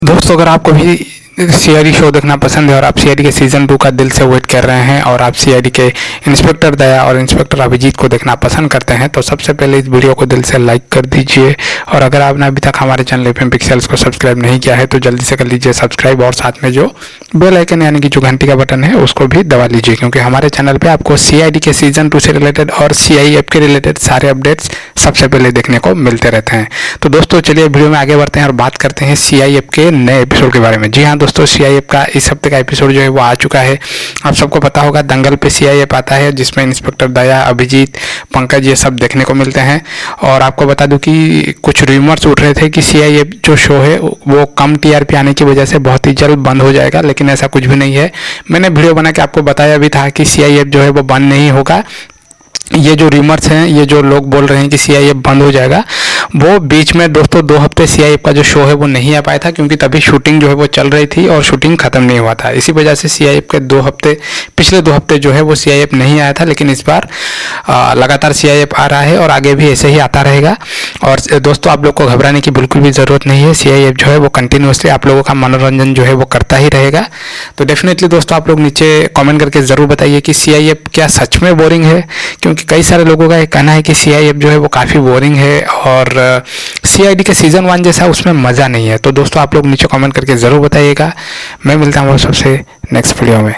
दोस्तों, अगर आपको भी सीआईडी शो देखना पसंद है और आप सीआईडी के सीज़न 2 का दिल से वेट कर रहे हैं और आप सीआईडी के इंस्पेक्टर दया और इंस्पेक्टर अभिजीत को देखना पसंद करते हैं तो सबसे पहले इस वीडियो को दिल से लाइक कर दीजिए। और अगर आपने अभी तक हमारे चैनल एफएम पिक्सेल्स को सब्सक्राइब नहीं किया है तो जल्दी से कर लीजिए सब्सक्राइब और साथ में जो बेल आइकन यानी कि जो घंटी का बटन है उसको भी दबा लीजिए, क्योंकि हमारे चैनल पर आपको सीआईडी के सीज़न 2 से रिलेटेड और सीआईएफ के रिलेटेड सारे अपडेट्स सबसे पहले देखने को मिलते रहते हैं। तो दोस्तों चलिए वीडियो में आगे बढ़ते हैं और बात करते हैं सीआईएफ के नए एपिसोड के बारे में। जी हाँ दोस्तों, सीआईएफ का इस हफ्ते का एपिसोड जो है वो आ चुका है। आप सबको पता होगा दंगल पे सीआईएफ आता है जिसमें इंस्पेक्टर दया, अभिजीत, पंकज ये सब देखने को मिलते हैं। और आपको बता दूं कि कुछ रूमर्स उठ रहे थे कि सीआईएफ जो शो है वो कम टीआरपी आने की वजह से बहुत ही जल्द बंद हो जाएगा, लेकिन ऐसा कुछ भी नहीं है। मैंने वीडियो बना के आपको बताया भी था कि सीआईएफ जो है वो बंद नहीं होगा। ये जो रूमर्स हैं, ये जो लोग बोल रहे हैं कि सीआईएफ बंद हो जाएगा, वो बीच में दोस्तों 2 हफ्ते सीआईएफ का जो शो है वो नहीं आ पाया था, क्योंकि तभी शूटिंग जो है वो चल रही थी और शूटिंग खत्म नहीं हुआ था। इसी वजह से सीआईएफ के 2 हफ्ते, पिछले 2 हफ्ते जो है वो सीआईएफ नहीं आया था, लेकिन इस बार लगातार सीआईएफ आ रहा है और आगे भी ऐसे ही आता रहेगा। और दोस्तों आप लोग को घबराने की बिल्कुल भी ज़रूरत नहीं है। सीआईएफ जो है वो कंटिन्यूसली आप लोगों का मनोरंजन जो है वो करता ही रहेगा। तो डेफिनेटली दोस्तों आप लोग नीचे कमेंट करके ज़रूर बताइए कि सीआईएफ क्या सच में बोरिंग है, क्योंकि कई सारे लोगों का ये कहना है कि सीआईएफ जो है वो काफ़ी बोरिंग है और सीआईडी के सीज़न 1 जैसा उसमें मज़ा नहीं है। तो दोस्तों आप लोग नीचे कमेंट करके ज़रूर बताइएगा। मैं मिलता हूँ सबसे नेक्स्ट वीडियो में।